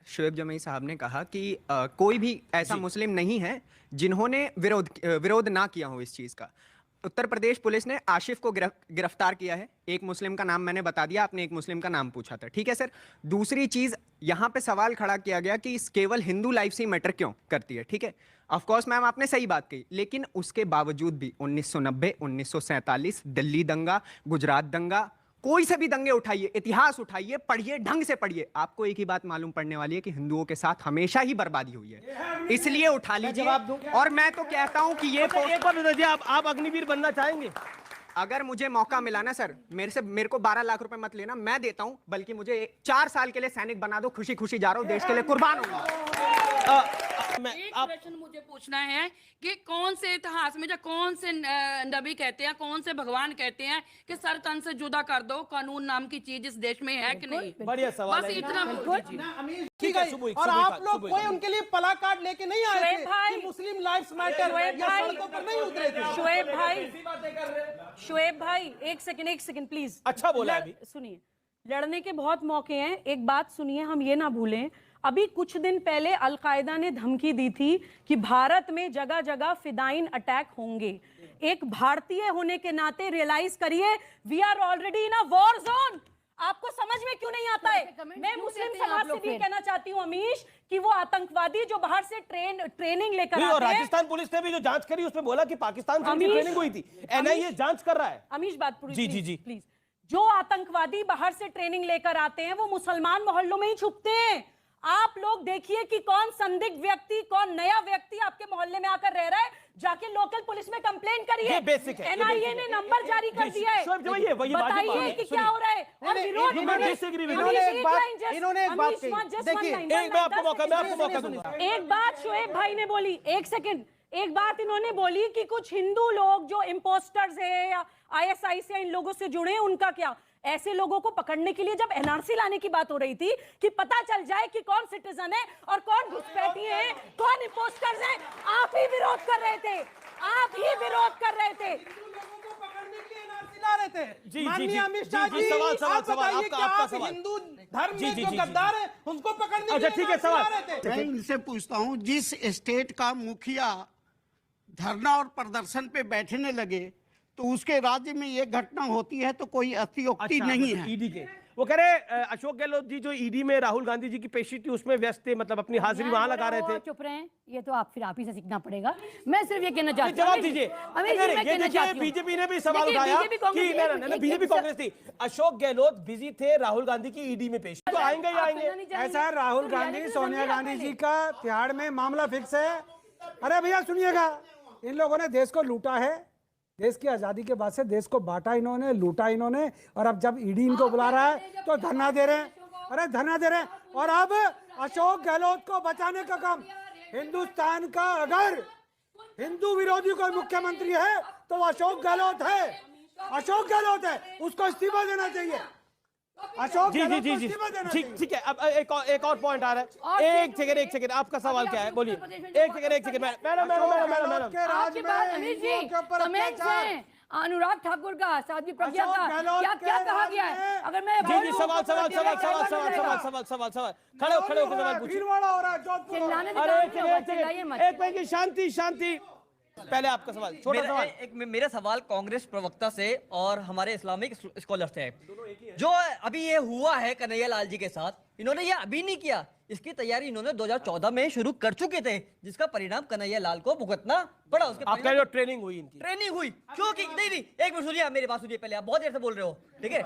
शोएब जमई साहब ने कहा कि कोई भी ऐसा मुस्लिम नहीं है जिन्होंने विरोध ना किया हो इस चीज का। उत्तर प्रदेश पुलिस ने आशिफ को गिरफ्तार किया है। एक मुस्लिम का नाम मैंने बता दिया, आपने एक मुस्लिम का नाम पूछा था, ठीक है सर। दूसरी चीज यहां पे सवाल खड़ा किया गया कि केवल हिंदू लाइफ से ही मैटर क्यों करती है, ठीक है। ऑफ कोर्स मैम आपने सही बात कही, लेकिन उसके बावजूद भी 1990, 1947, दिल्ली दंगा, गुजरात दंगा, कोई से भी दंगे उठाइए, इतिहास उठाइए, पढ़िए, ढंग से पढ़िए, आपको एक ही बात मालूम पड़ने वाली है कि हिंदुओं के साथ हमेशा ही बर्बादी हुई है। इसलिए उठा लीजिए। और मैं तो कहता हूं कि ये एक बार बताइए, आप अग्निवीर बनना चाहेंगे? अगर मुझे मौका मिला ना सर, मेरे को 12 लाख रुपए मत लेना, मैं देता हूं, बल्कि मुझे 4 साल के लिए सैनिक बना दो, खुशी खुशी जा रहा हूं, देश के लिए कुर्बान होगा। एक प्रश्न मुझे पूछना है कि कौन से इतिहास में, या कौन से नबी कहते हैं, कौन से भगवान कहते हैं कि सर तन से जुदा कर दो, कानून नाम की चीज इस देश में है कि नहीं? बढ़िया सवाल बस है। इतना ठीक है। और आप लोग कोई उनके लिए पला कार्ड लेके नहीं आए थे कि मुस्लिम लाइफ्स मैटर, या सड़कों पर नहीं उतरे थे। शोएब भाई एक सेकंड प्लीज। अच्छा बोला अभी। सुनिए, लड़ने के बहुत मौके हैं, एक बात सुनिए, हम ये ना भूलें, अभी कुछ दिन पहले अलकायदा ने धमकी दी थी कि भारत में जगह जगह फिदाइन अटैक होंगे। एक भारतीय होने के नाते रियलाइज करिए, we are already in a war zone. आपको समझ में क्यों नहीं आता है? मैं मुस्लिम समाज से भी कहना चाहती हूँ अमीश कि वो आतंकवादी जो बाहर से ट्रेनिंग लेकर आते हैं। राजस्थान पुलिस ने भी जो जांच करी उसमें बोला कि पाकिस्तान से ट्रेनिंग हुई थी। एनआईए जांच कर रहा है। अमीश बात पूरी जी प्लीज। जो आतंकवादी बाहर से ट्रेनिंग लेकर आते हैं वो मुसलमान मोहल्लों में ही छुपते हैं। आप लोग देखिए कि कौन संदिग्ध व्यक्ति, कौन नया व्यक्ति आपके मोहल्ले में आकर रह रहा है, जाके लोकल पुलिस में कंप्लेंट करिए। ये बेसिक है। एनआईए ने नंबर जारी कर दिया है, बताइए कि क्या हो रहा है। और विरोध इन्होंने एक बात कही, देखिए मैं आपको मौका दूंगा। एक बात शोएब भाई ने बोली, एक सेकंड, एक बात इन्होंने बोली कि कुछ हिंदू लोग जो इम्पोस्टर्स है या आईएसआई से इन लोगों से जुड़े हैं, उनका क्या? ऐसे लोगों को पकड़ने के लिए जब एनआरसी लाने की बात हो रही थी कि पता चल जाए कि कौन सिटीजन है और कौन घुसपैठिए हैं, कौन इम्पोस्टर्स हैं, आप ही विरोध कर रहे थे, आप ही विरोध कर रहे थे। माननीय अमित शाह जी, आप बताइए कि आप हिंदू धर्म में जो गद्दार है उनको पकड़ने के लिए ठीक है, सवाल मैं इनसे पूछता हूं, जिस स्टेट का मुखिया धरना और प्रदर्शन पे बैठने लगे तो उसके राज्य में ये घटना होती है तो कोई अतियोक्ति नहीं है। ईडी के वो कह रहे अशोक गहलोत जी जो ईडी में राहुल गांधी जी की पेशी थी उसमें व्यस्त थे, मतलब अपनी हाजिरी वहां लगा रहे थे। चुप रहे, ये तो आप ही से सीखना पड़ेगा। मैं सिर्फ ये कहना चाहती हूँ, जवाब दीजिए। बीजेपी ने भी सवाल उठाया कि बीजेपी कांग्रेस थी, अशोक गहलोत बिजी थे राहुल गांधी की ईडी में पेशी, तो आएंगे ही आएंगे। ऐसा है, राहुल गांधी सोनिया गांधी जी का तिहाड़ में मामला फिक्स है। अरे भैया सुनिएगा, इन लोगों ने देश को लूटा है, देश की आजादी के बाद से देश को बांटा इन्होंने, लूटा इन्होंने, और अब जब ईडी इनको बुला रहा है तो धरना दे रहे हैं। अरे धरना दे रहे हैं, और अब अशोक गहलोत को बचाने का काम हिंदुस्तान का, अगर हिंदू विरोधी कोई मुख्यमंत्री है तो अशोक गहलोत है, अशोक गहलोत है, उसको इस्तीफा देना चाहिए। अशोक जी ठीक है। अब एक और पॉइंट आ रहा है। एक सेकंड, आपका सवाल क्या है, बोलिए। एक सेकंड मैडम। अनुराग ठाकुर का, साध्वी प्रज्ञा का क्या कहा गया है? अगर मैं सवाल खड़े होकर शांति। पहले आपका सवाल, छोटा सवाल। मेरा सवाल कांग्रेस प्रवक्ता से और हमारे इस्लामिक स्कॉलर से है। जो अभी ये हुआ है कन्हैया लाल जी के साथ, इन्होंने ये अभी नहीं किया, इसकी तैयारी इन्होंने 2014 में शुरू कर चुके थे, जिसका परिणाम कन्हैया लाल को भुगतना पड़ा। उसके आपका जो ट्रेनिंग हुई क्योंकि नहीं, एक मिनट सुनिए, मेरी बात सुनिए पहले, आप बहुत देर से बोल रहे हो, ठीक है।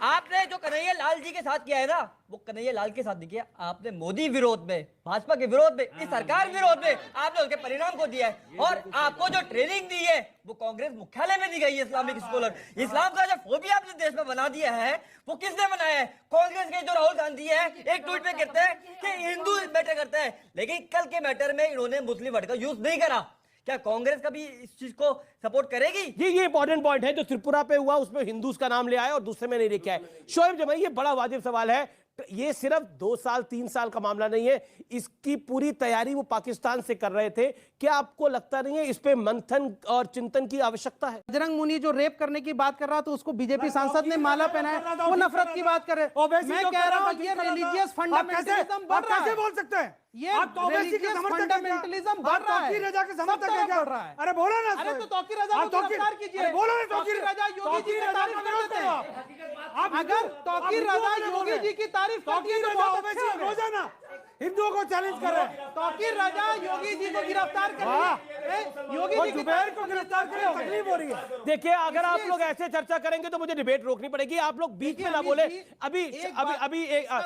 आपने जो कन्हैया लाल जी के साथ किया है ना, वो कन्हैया लाल के साथ नहीं किया, आपने मोदी विरोध में, भाजपा के विरोध में, इस सरकार विरोध में आपने उसके परिणाम को दिया है। और आपको जो ट्रेनिंग दी है वो कांग्रेस मुख्यालय में दी गई है। इस्लामिक स्कॉलर, इस्लाम का जो फोबिया आपने देश में बना दिया है वो किसने बनाया है? कांग्रेस के जो राहुल गांधी है, एक ट्वीट में कहते हैं कि हिंदू मैटर करता है, लेकिन कल के मैटर में इन्होंने मुस्लिम वर्ड का यूज नहीं करा। क्या कांग्रेस कभी इस चीज को सपोर्ट करेगी? ये इंपॉर्टेंट पॉइंट है। जो त्रिपुरा पे हुआ उसमें हिंदूज का नाम ले आया और दूसरे में नहीं लिखा है। शोएब जमाई, ये बड़ा वाजिब सवाल है। ये सिर्फ 2 साल 3 साल का मामला नहीं है, इसकी पूरी तैयारी वो पाकिस्तान से कर रहे थे। क्या आपको लगता नहीं है इस पे मंथन और चिंतन की आवश्यकता है? बजरंग मुनि जो रेप करने की बात कर रहा था उसको बीजेपी सांसद ने माला पहनाया, वो नफरत की बात कर रहे हैं। मैं कह रहा हूँ ये रिलीजियस फंडामेंटलिज्म बढ़ रहा है। कैसे बोल सकते हैं? ये आप तो ओवैसी के समर्थक हैं क्या? फंडामेंटलिज्म आप बढ़ रहा है। तौकीर रजा के समर्थक सब हैं क्या? बढ़ रहा है। अरे बोलो ना। अरे तो तौकीर रजा आप को गिरफ्तार कीजिए। अरे बोलो ना तौकीर रजा योगी जी की तारीफ कर देते हैं। आप अगर तौकीर रजा योगी जी की तारीफ करती है तो बहुत अच्छे हो गए। रोजाना हिंदुओं को चैलेंज कर रहे हैं। तौकीर रजा योगी जी को गिरफ्तार कर रही है। योगी जी की जुबैर को गिरफ्तार करने में तकलीफ हो रही है। देखिए, अगर आप लोग ऐसे चर्चा करेंगे तो मुझे डिबेट रोकनी पड़ेगी। आप लोग बीच में ना बोले। अभी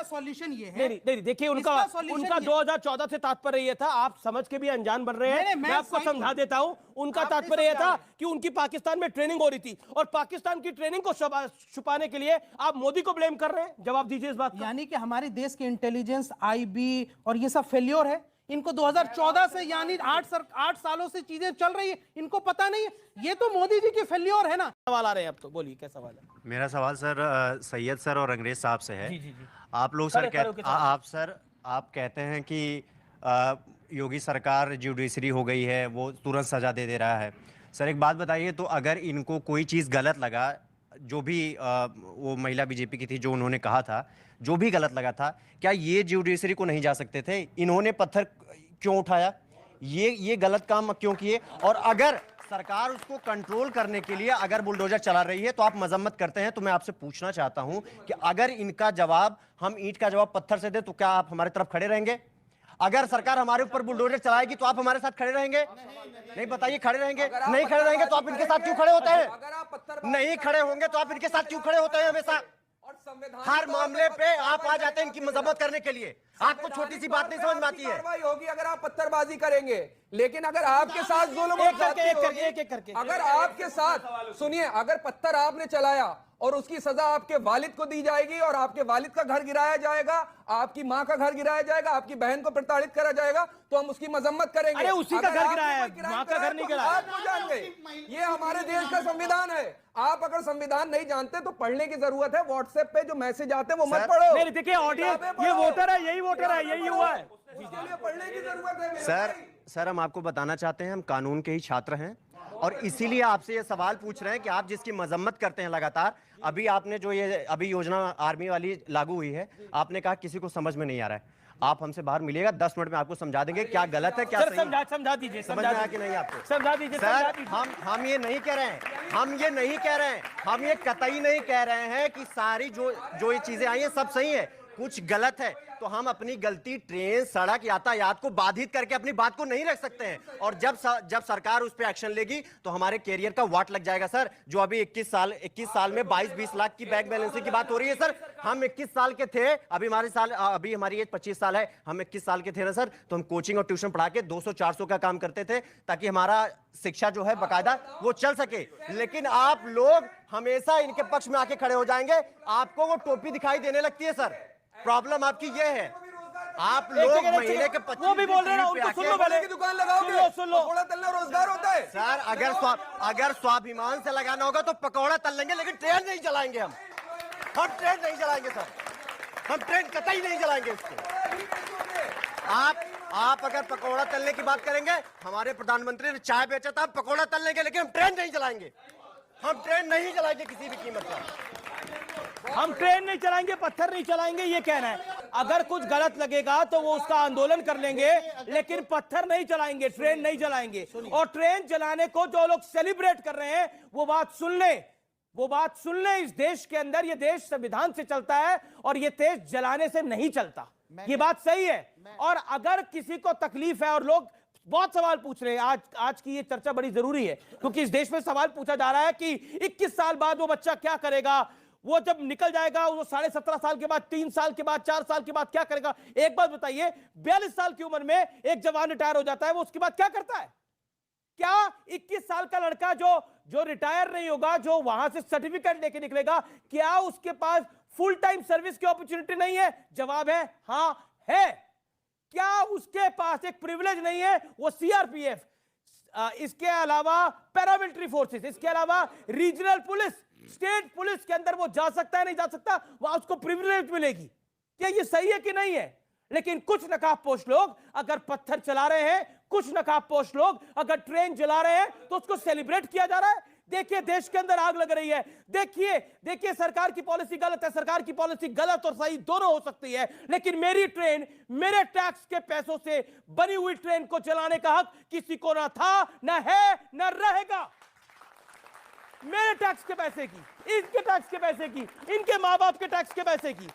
सॉल्यूशन ये है। नहीं, देखिए, उनका 2014 से तात्पर्य ये था, आप समझ के भी अनजान बन रहे हैं। मैं आपको समझा देता हूं, उनका तात्पर्य यह था कि उनकी पाकिस्तान में ट्रेनिंग हो रही थी और पाकिस्तान की ट्रेनिंग को छुपाने के लिए आप मोदी को ब्लेम कर रहे हैं। जवाब दीजिए इस बात का। यानी कि हमारे देश के इंटेलिजेंस, आईबी और ये सब फेल्योर है। इनको 2014 से यानी 8 सालों से चीजें चल रही है, इनको पता नहीं है। ये तो मोदी जी की फेल्योर है ना। सवाल आ रहे हैं अब तो, बोलिए क्या सवाल है? मेरा सवाल सर सैयद सर और अंग्रेज साहब से है। जी। आप लोग सर आप कहते हैं कि योगी सरकार जुडिशरी हो गई है, वो तुरंत सजा दे रहा है। सर एक बात बताइए, तो अगर इनको कोई चीज़ गलत लगा, जो भी वो महिला बीजेपी की थी जो उन्होंने कहा था, जो भी गलत लगा था, क्या ये जुडिशरी को नहीं जा सकते थे? इन्होंने पत्थर क्यों उठाया? ये गलत काम क्यों किए? और अगर सरकार उसको कंट्रोल करने के लिए अगर बुलडोजर चला रही है तो आप मजम्मत करते हैं, तो मैं आपसे पूछना चाहता हूं कि अगर इनका जवाब, हम ईंट का जवाब पत्थर से दे, तो क्या आप हमारी तरफ खड़े रहेंगे? अगर सरकार हमारे ऊपर बुलडोजर चलाएगी तो आप हमारे साथ खड़े रहेंगे? नहीं, बताइए, खड़े रहेंगे? नहीं खड़े रहेंगे तो आप इनके साथ क्यों खड़े होते हैं? नहीं खड़े होंगे तो आप इनके साथ क्यों खड़े होते हैं? हमेशा हर मामले पे आप आ जाते हैं इनकी मजम्मत करने के लिए। आपको छोटी सी बात नहीं समझ में आती है? कार्रवाई होगी अगर आप पत्थरबाजी करेंगे, लेकिन अगर आपके साथ जुल्म एक करके अगर आपके साथ, सुनिए, अगर पत्थर आपने चलाया और उसकी सजा आपके वालिद को दी जाएगी और आपके वालिद का घर गिराया जाएगा, आपकी मां का घर गिराया जाएगा, आपकी बहन को प्रताड़ित करा जाएगा, तो हम उसकी मजम्मत करेंगे। अरे उसी का घर गिराया है, मां का घर नहीं गिराया। आप क्यों जान गए? ये हमारे देश का संविधान है। आप अगर संविधान नहीं जानते तो पढ़ने की जरूरत है। व्हाट्सएप पे जो मैसेज आते हैं वो मत पढ़ो। नहीं, देखिए ऑडियंस, ये वोटर है, यही वोटर है, यही हुआ है। पढ़ने की जरूरत है सर हम आपको बताना चाहते हैं, हम कानून के ही छात्र हैं और इसीलिए आपसे ये सवाल पूछ रहे हैं कि आप जिसकी मजम्मत करते हैं लगातार, अभी आपने जो ये अभी योजना आर्मी वाली लागू हुई है, आपने कहा किसी को समझ में नहीं आ रहा है। आप हमसे बाहर मिलिएगा, 10 मिनट में आपको समझा देंगे क्या गलत है, क्या सही है। समझा दीजिए, समझ में आया कि नहीं आपको? समझा दीजिए सर। हम ये नहीं कह रहे हैं, हम ये कतई नहीं कह रहे हैं कि सारी जो ये चीजें आई हैं सब सही है, कुछ गलत है तो हम अपनी गलती ट्रेन, सड़क, यातायात को बाधित करके अपनी बात को नहीं रख सकते हैं। और जब सरकार उस पर एक्शन लेगी तो हमारे कैरियर का वाट लग जाएगा सर। जो अभी 21 साल में 22-20 लाख की बैंक बैलेंसिंग की बात हो रही है सर, हम 21 साल के थे, अभी हमारी एज 25 साल है, हम 21 साल के थे ना सर, तो हम कोचिंग और ट्यूशन पढ़ा के 200-400 का काम करते थे ताकि हमारा शिक्षा जो है बाकायदा वो चल सके। लेकिन आप लोग हमेशा इनके पक्ष में आके खड़े हो जाएंगे, आपको वो टोपी दिखाई देने लगती है सर। प्रॉब्लम आपकी ये है, आप लोग महीने के 25 वो भी बोल रहे हैं, उनको सुन लो पहले। की दुकान लगाओगे, पकौड़ा तलना रोजगार होता है सर। अगर स्वाभिमान से लगाना होगा तो पकौड़ा तल लेंगे, लेकिन ट्रेन नहीं चलाएंगे। हम ट्रेन नहीं चलाएंगे सर, हम ट्रेन कतई नहीं चलाएंगे इसको। आप अगर पकौड़ा तलने की बात करेंगे, हमारे प्रधानमंत्री ने चाय बेचा था, हम पकौड़ा तल लेंगे, लेकिन हम ट्रेन नहीं चलाएंगे। हम ट्रेन नहीं चलाएंगे किसी भी कीमत पर। हम ट्रेन नहीं चलाएंगे, पत्थर नहीं चलाएंगे, ये कहना है। अगर कुछ गलत लगेगा तो वो उसका आंदोलन कर लेंगे, लेकिन पत्थर नहीं चलाएंगे, ट्रेन नहीं चलाएंगे। और ट्रेन चलाने को जो लोग सेलिब्रेट कर रहे हैं वो बात सुन ले, इस देश के अंदर ये देश संविधान से चलता है और ये देश जलाने से नहीं चलता। ये बात सही है। और अगर किसी को तकलीफ है, और लोग बहुत सवाल पूछ रहे हैं, आज की ये चर्चा बड़ी जरूरी है, क्योंकि इस देश में सवाल पूछा जा रहा है कि 21 साल बाद वो बच्चा क्या करेगा, वो जब निकल जाएगा, वो 17.5 साल के बाद, 3 साल के बाद, 4 साल के बाद क्या करेगा? एक बात बताइए, 42 साल की उम्र में एक जवान रिटायर हो जाता है, वो उसके बाद क्या करता है? क्या 21 साल का लड़का जो रिटायर नहीं होगा, जो वहां से सर्टिफिकेट लेके निकलेगा, क्या उसके पास फुल टाइम सर्विस की अपॉर्चुनिटी नहीं है? जवाब है हां है। क्या उसके पास एक प्रिविलेज नहीं है? वो सीआरपीएफ, इसके अलावा पैरामिलिट्री फोर्सेस, इसके अलावा रीजनल पुलिस, स्टेट पुलिस के अंदर वो जा सकता है, नहीं जा सकता? वहां उसको प्रिविलेज मिलेगी। क्या ये सही है कि नहीं है? लेकिन कुछ नकाबपोश लोग अगर पत्थर चला रहे हैं, कुछ नकाबपोश लोग अगर ट्रेन जला रहे हैं, तो उसको सेलिब्रेट किया जा रहा है। देखिए देश के अंदर आग लग रही है। देखिए सरकार की पॉलिसी गलत है। सरकार की पॉलिसी गलत और सही दोनों हो सकती है, लेकिन मेरी ट्रेन, मेरे टैक्स के पैसों से बनी हुई ट्रेन को चलाने का हक किसी को ना था, ना है, ना रहेगा। मेरे टैक्स के पैसे की, इनके टैक्स के पैसे की, इनके मां बाप के टैक्स के पैसे की